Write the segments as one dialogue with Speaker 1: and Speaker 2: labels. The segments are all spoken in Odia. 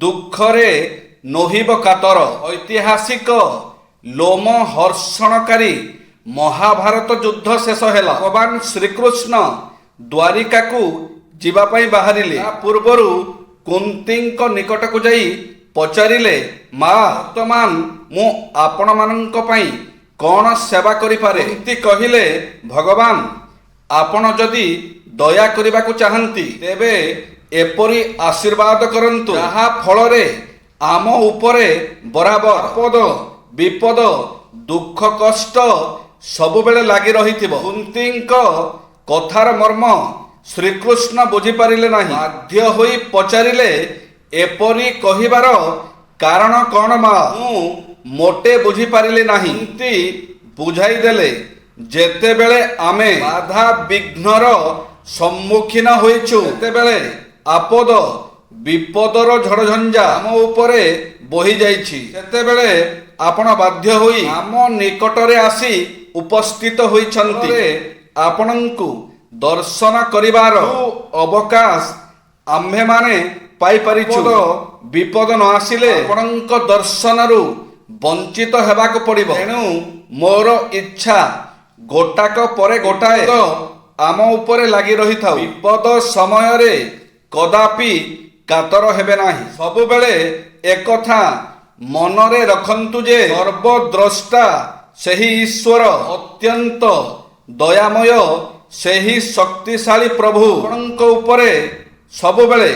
Speaker 1: ଦୁଃଖରେ ନୋହିବ କାତର। ଐତିହାସିକ ଲୋମ ହର୍ଷଣକାରୀ ମହାଭାରତ ଯୁଦ୍ଧ ଶେଷ ହେଲା। ଭଗବାନ ଶ୍ରୀକୃଷ୍ଣ ଦ୍ୱାରିକାକୁ ଯିବା ପାଇଁ ବାହାରିଲେ। ତା ପୂର୍ବରୁ କୁନ୍ତୀଙ୍କ ନିକଟକୁ ଯାଇ ପଚାରିଲେ, ମା, ବର୍ତ୍ତମାନ ମୁଁ ଆପଣମାନଙ୍କ ପାଇଁ କ'ଣ ସେବା କରିପାରେ? କୁନ୍ତୀ କହିଲେ, ଭଗବାନ, ଆପଣ ଯଦି ଦୟା କରିବାକୁ ଚାହାନ୍ତି ତେବେ ଏପରି ଆଶୀର୍ବାଦ କରନ୍ତୁ ଯାହା ଫଳରେ ଆମ ଉପରେ ବରାବର ଆପଦ ବିପଦ ଦୁଃଖ କଷ୍ଟ ସବୁବେଳେ ଲାଗି ରହିଥିବ। କୁନ୍ତୀଙ୍କ କଥାର ମର୍ମ ଶ୍ରୀକୃଷ୍ଣ ବୁଝିପାରିଲେ ନାହିଁ। ବାଧ୍ୟ ହୋଇ ପଚାରିଲେ, ଏପରି କହିବାର କାରଣ କ'ଣ ମା? ମୁଁ ମୋଟେ ବୁଝିପାରିଲି ନାହିଁ। କୁନ୍ତୀ ବୁଝାଇ ଦେଲେ, ଯେତେବେଳେ ଆମେ ବାଧା ବିଘ୍ନର ସମ୍ମୁଖୀନ ହୋଇଛୁ ସେତେବେଳେ ଆପଦ ବିପଦର ଝଡ଼ଝଞ୍ଜା ଆମ ଉପରେ ବୋହି ଯାଇଛି। ସେତେବେଳେ ଆପଣ ବାଧ୍ୟ ହୋଇ ଆମ ନିକଟରେ ଆସି ଉପସ୍ଥିତ ହୋଇଛନ୍ତି। ଆପଣଙ୍କୁ ଦର୍ଶନ କରିବାର ଅବକାଶ ଆମ୍ଭେମାନେ ପାଇପାରିଛୁ। ବିପଦ ନ ଆସିଲେ ଆପଣଙ୍କ ଦର୍ଶନରୁ ବଞ୍ଚିତ ହେବାକୁ ପଡ଼ିବ। ତେଣୁ ମୋର ଇଚ୍ଛା ଗୋଟାକ ପରେ ଗୋଟାଏ ଆମ ଉପରେ ଲାଗି ରହିଥାଉ। ବିପଦ ସମୟରେ କଦାପି କାତର ହେବେ ନାହିଁ। ସବୁବେଳେ ଏକଥା ମନରେ ରଖନ୍ତୁ ଯେ ସର୍ବଦ୍ରଷ୍ଟା ସେହି ଈଶ୍ୱର, ଅତ୍ୟନ୍ତ ଦୟାମୟ ସେହି ଶକ୍ତିଶାଳୀ ପ୍ରଭୁ ଆପଣଙ୍କ ଉପରେ ସବୁବେଳେ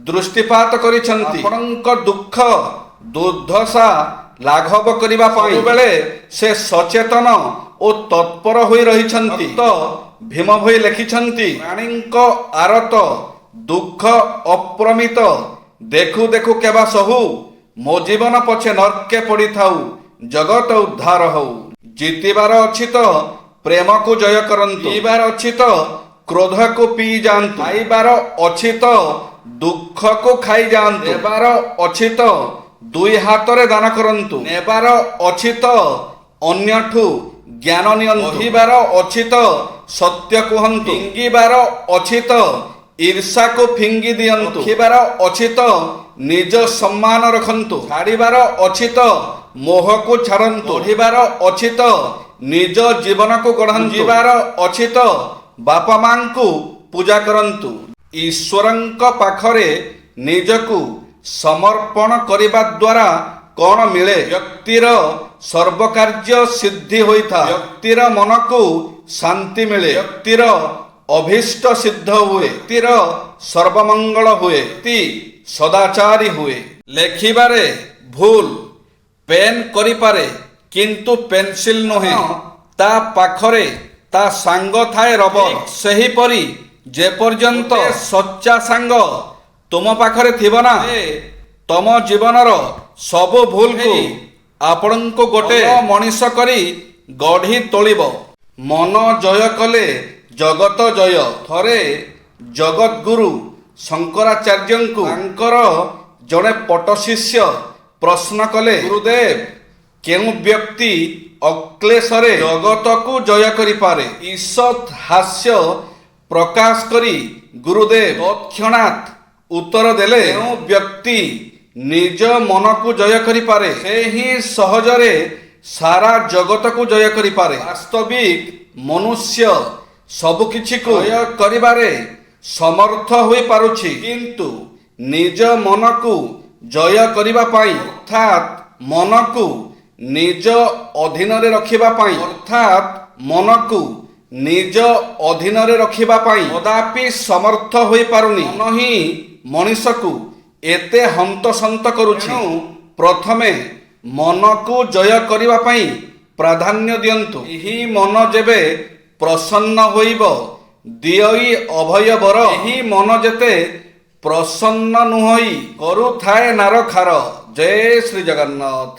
Speaker 1: ଦୃଷ୍ଟିପାତ କରିଛନ୍ତି। ଆପଣଙ୍କ ଦୁଃଖ ଦୁର୍ଦ୍ଦଶା ଲାଘବ କରିବା ପାଇଁ ସବୁବେଳେ ସେ ସଚେତନ ଓ ତତ୍ପର ହୋଇ ରହିଛନ୍ତି। ଭୀମ ଭୋଇ ଲେଖିଛନ୍ତି, ପ୍ରାଣୀଙ୍କ ଆରତ ଦୁଃଖ ଅପ୍ରମିତ ଦେଖୁ ଦେଖୁ କେବା ସହୁ, ମୋ ଜୀବନ ପଛେ ନର୍କେ ପଡ଼ିଥାଉ ଜଗତ ଉଦ୍ଧାର ହଉ। ଜିତିବାର ଅଛି ତ ପ୍ରେମକୁ ଜୟ କରନ୍ତୁ, ପିଇବାର ଅଛି ତ କ୍ରୋଧକୁ ପିଇ ଯାଆନ୍ତୁ, ଖାଇବାର ଅଛି ତ ଦୁଃଖକୁ ଖାଇ ଯାଆନ୍ତୁ, ନେବାର ଅଛି ତ ଦୁଇ ହାତରେ ଦାନ କରନ୍ତୁ, ନେବାର ଅଛି ତ ଅନ୍ୟଠୁ ଜ୍ଞାନ ନିଅନ୍ତୁ, କହିବାର ଅଛି ତ ସତ୍ୟ କୁହନ୍ତୁ, ଫିଙ୍ଗିବାର ଅଛି ତ ଈର୍ଷାକୁ ଫିଙ୍ଗି ଦିଅନ୍ତୁ, ରଖିବାର ଅଛି ତ ନିଜ ସମ୍ମାନ ରଖନ୍ତୁ, ଛାଡ଼ିବାର ଅଛି ତ ମୋହକୁ ଛାଡ଼ନ୍ତୁ, ପଢ଼ିବାର ଅଛି ତ ନିଜ ଜୀବନକୁ ଗଢ଼ନ୍ତୁ, ଯିବାର ଅଛି ତ ବାପା ମାଙ୍କୁ ପୂଜା କରନ୍ତୁ। ଈଶ୍ୱରଙ୍କ ପାଖରେ ନିଜକୁ ସମର୍ପଣ କରିବା ଦ୍ୱାରା କ'ଣ ମିଳେ? ବ୍ୟକ୍ତିର ସର୍ବକାର୍ଯ୍ୟ ସିଦ୍ଧି ହୋଇଥାଏ, ବ୍ୟକ୍ତିର ମନକୁ ଶାନ୍ତି ମିଳେ, ବ୍ୟକ୍ତିର ଅଭୀଷ୍ଟ ସିଦ୍ଧ ହୁଏ, ବ୍ୟକ୍ତିର ସର୍ବମଙ୍ଗଳ ହୁଏ, ବ୍ୟକ୍ତି ସଦାଚାରୀ ହୁଏ। ଲେଖିବାରେ ଭୁଲ ପେନ୍ କରିପାରେ କିନ୍ତୁ ପେନସିଲ ନୁହେଁ। ତା ପାଖରେ ତା ସାଙ୍ଗ ଥାଏ ରବର। ସେହିପରି ଯେପର୍ଯ୍ୟନ୍ତ ସଚ୍ଚା ସାଙ୍ଗ ତୁମ ପାଖରେ ଥିବ ନା, ତମ ଜୀବନର ସବୁ ଭୁଲକୁ ଆପଣଙ୍କୁ ଗୋଟେ ମଣିଷ କରି ଗଢ଼ି ତୋଳିବ। ମନ ଜୟ କଲେ ଜଗତ ଜୟ। ଥରେ ଜଗଦ୍ଗୁରୁ ଶଙ୍କରାଚାର୍ଯ୍ୟଙ୍କୁ ତାଙ୍କର ଜଣେ ପଟ୍ଟଶିଷ୍ୟ ପ୍ରଶ୍ନ କଲେ, ଗୁରୁଦେବ, କେଉଁ ବ୍ୟକ୍ତି ଅକ୍ଲେଶରେ ଜଗତକୁ ଜୟ କରିପାରେ? ଈଷତ୍ ହାସ୍ୟ ପ୍ରକାଶ କରି ଗୁରୁଦେବ ତତ୍କ୍ଷଣାତ୍ ଉତ୍ତର ଦେଲେ, ଯେଉଁ ବ୍ୟକ୍ତି ନିଜ ମନକୁ ଜୟ କରିପାରେ ସେ ହିଁ ସହଜରେ ସାରା ଜଗତକୁ ଜୟ କରିପାରେ। ବାସ୍ତବିକ ମନୁଷ୍ୟ ସବୁକିଛିକୁ ଜୟ କରିବାରେ ସମର୍ଥ ହୋଇପାରୁଛି, କିନ୍ତୁ ନିଜ ମନକୁ ଜୟ କରିବା ପାଇଁ ଅର୍ଥାତ୍ ମନକୁ ନିଜ ଅଧୀନରେ ରଖିବା ପାଇଁ କଦାପି ସମର୍ଥ ହୋଇପାରୁନି। ମନ ହିଁ ମଣିଷକୁ ଏତେ ହନ୍ତସନ୍ତ କରୁଛି। ପ୍ରଥମେ ମନକୁ ଜୟ କରିବା ପାଇଁ ପ୍ରାଧାନ୍ୟ ଦିଅନ୍ତୁ। ଏହି ମନ ଯେବେ ପ୍ରସନ୍ନ ହୋଇବ ଦିଅଇ ଅଭୟ ବର। ଏହି ମନ ଯେତେ ପ୍ରସନ୍ନ ନୁହୋଇ କରୁଥାଏ ନାରଖାର। ଜୟ ଶ୍ରୀ ଜଗନ୍ନାଥ।